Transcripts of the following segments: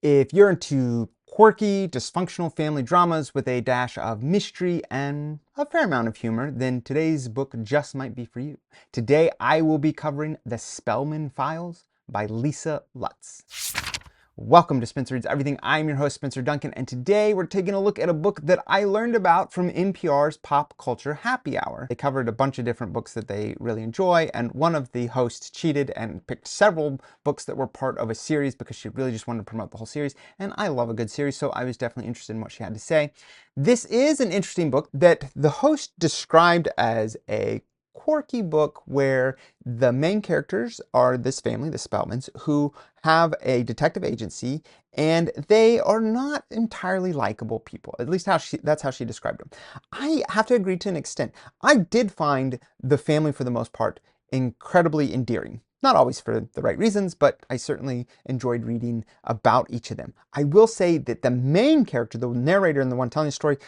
If you're into quirky, dysfunctional family dramas with a dash of mystery and a fair amount of humor, then today's book just might be for you. Today I will be covering The Spellman Files by Lisa Lutz. Welcome to Spencer Reads Everything. I'm your host, Spencer Duncan, and today we're taking a look at a book that I learned about from NPR's Pop Culture Happy Hour. They covered a bunch of different books that they really enjoy, and one of the hosts cheated and picked several books that were part of a series because she really just wanted to promote the whole series, and I love a good series, so I was definitely interested in what she had to say. This is an interesting book that the host described as a quirky book where the main characters are this family, the Spellmans, who have a detective agency, and they are not entirely likable people. At least that's how she described them. I have to agree to an extent. I did find the family, for the most part, incredibly endearing. Not always for the right reasons, but I certainly enjoyed reading about each of them. I will say that the main character, the narrator and the one telling the story,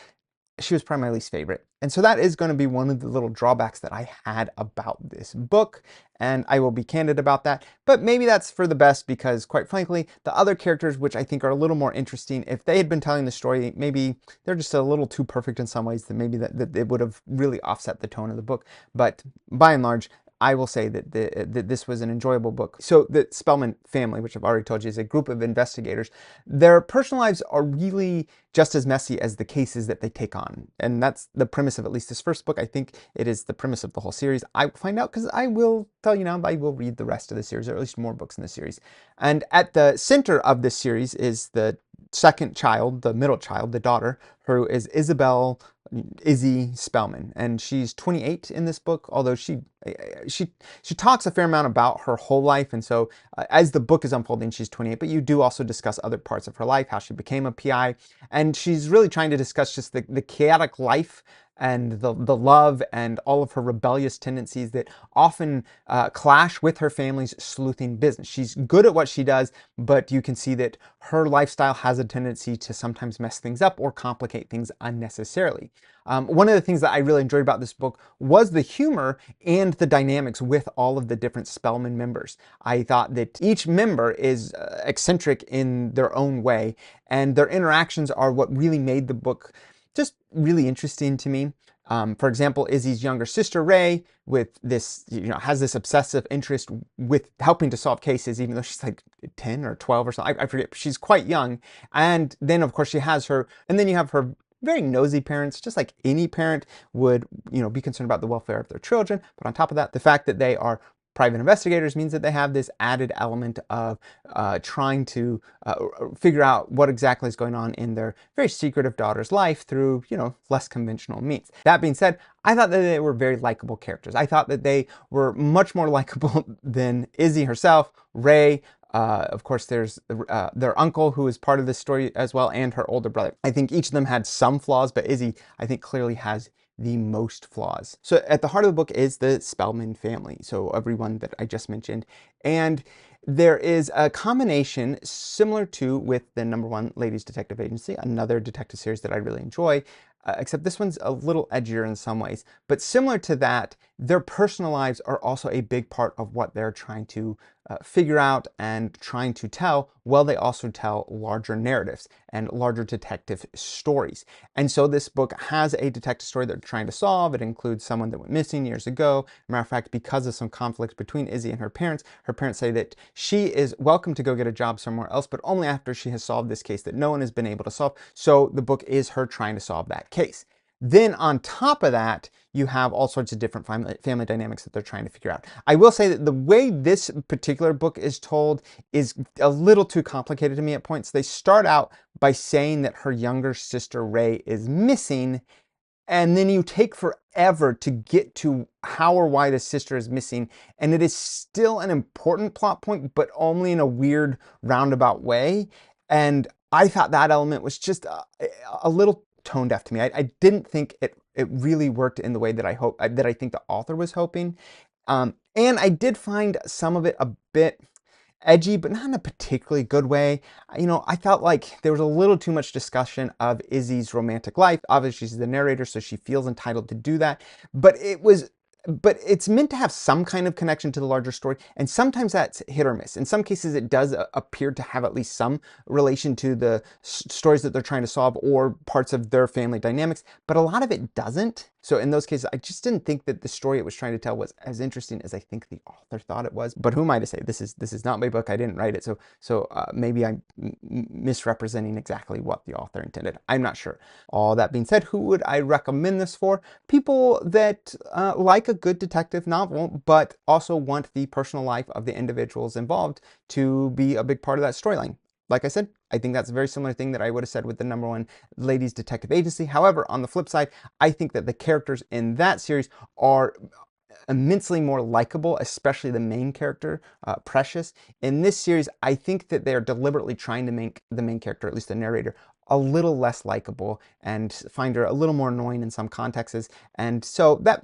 she was probably my least favorite. And so that is going to be one of the little drawbacks that I had about this book, and I will be candid about that. But maybe that's for the best because, quite frankly, the other characters, which I think are a little more interesting, if they had been telling the story, maybe they're just a little too perfect in some ways, that maybe that it would have really offset the tone of the book. But by and large, I will say that this was an enjoyable book. So the Spellman family, which I've already told you, is a group of investigators. Their personal lives are really just as messy as the cases that they take on. And that's the premise of at least this first book. I think it is the premise of the whole series. I will find out because I will tell you now, I will read the rest of the series, or at least more books in the series. And at the center of this series is the second child, the middle child, the daughter, who is Isabel Spellman, and she's 28 in this book, although she talks a fair amount about her whole life, and so as the book is unfolding, she's 28, but you do also discuss other parts of her life, how she became a PI, and she's really trying to discuss just the chaotic life and the love and all of her rebellious tendencies that often clash with her family's sleuthing business. She's good at what she does, but you can see that her lifestyle has a tendency to sometimes mess things up or complicate things unnecessarily. One of the things that I really enjoyed about this book was the humor and the dynamics with all of the different Spellman members. I thought that each member is eccentric in their own way, and their interactions are what really made the book just really interesting to me. For example, Izzy's younger sister, Ray, with this, has this obsessive interest with helping to solve cases, even though she's like 10 or 12 or something. I forget. She's quite young. And then, of course, she has her, and then you have her very nosy parents, just like any parent would, be concerned about the welfare of their children. But on top of that, the fact that they are private investigators means that they have this added element of trying to figure out what exactly is going on in their very secretive daughter's life through, less conventional means. That being said, I thought that they were very likable characters. I thought that they were much more likable than Izzy herself, Ray. Of course, there's their uncle, who is part of this story as well, and her older brother. I think each of them had some flaws, but Izzy, I think, clearly has the most flaws. So at the heart of the book is the Spellman family, so everyone that I just mentioned. And there is a combination similar to with the #1 Ladies Detective Agency, another detective series that I really enjoy, except this one's a little edgier in some ways. But similar to that, their personal lives are also a big part of what they're trying to figure out and trying to tell, while they also tell larger narratives and larger detective stories. And so this book has a detective story they're trying to solve. It includes someone that went missing years ago. Matter of fact, because of some conflict between Izzy and her parents say that she is welcome to go get a job somewhere else, but only after she has solved this case that no one has been able to solve. So the book is her trying to solve that case. Then on top of that, you have all sorts of different family dynamics that they're trying to figure out. I will say that the way this particular book is told is a little too complicated to me at points. They start out by saying that her younger sister, Ray, is missing, and then you take forever to get to how or why the sister is missing. And it is still an important plot point, but only in a weird roundabout way. And I thought that element was just a little tone deaf to me. I didn't think it really worked in the way that I think the author was hoping. And I did find some of it a bit edgy, but not in a particularly good way. I felt like there was a little too much discussion of Izzy's romantic life. Obviously, she's the narrator, so she feels entitled to do that. But it was but it's meant to have some kind of connection to the larger story, and sometimes that's hit or miss. In some cases, it does appear to have at least some relation to the stories that they're trying to solve or parts of their family dynamics, but a lot of it doesn't. So in those cases, I just didn't think that the story it was trying to tell was as interesting as I think the author thought it was. But who am I to say? This is not my book. I didn't write it, so maybe I'm misrepresenting exactly what the author intended. I'm not sure. All that being said, who would I recommend this for? People that like a good detective novel, but also want the personal life of the individuals involved to be a big part of that storyline. Like I said, I think that's a very similar thing that I would have said with the #1 ladies detective agency. However, on the flip side, I think that the characters in that series are immensely more likable, especially the main character, Precious. In this series, I think that they are deliberately trying to make the main character, at least the narrator, a little less likable and find her a little more annoying in some contexts. And so that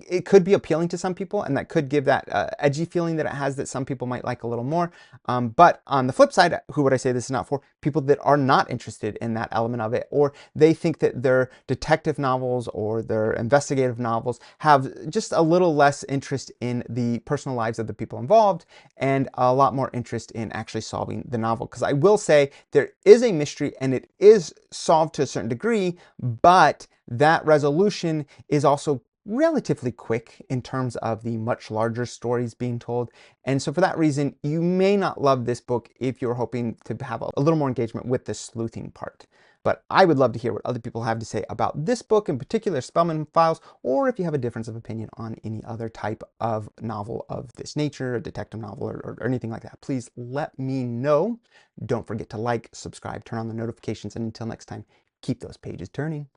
it could be appealing to some people, and that could give that edgy feeling that it has that some people might like a little more. But on the flip side, who would I say this is not for? People that are not interested in that element of it, or they think that their detective novels or their investigative novels have just a little less interest in the personal lives of the people involved and a lot more interest in actually solving the novel. Because I will say there is a mystery and it is solved to a certain degree, but that resolution is also relatively quick in terms of the much larger stories being told. And so for that reason, you may not love this book if you're hoping to have a little more engagement with the sleuthing part. But I would love to hear what other people have to say about this book, in particular Spellman Files, or if you have a difference of opinion on any other type of novel of this nature, a detective novel, or anything like that. Please let me know. Don't forget to like, subscribe, turn on the notifications, and until next time, keep those pages turning.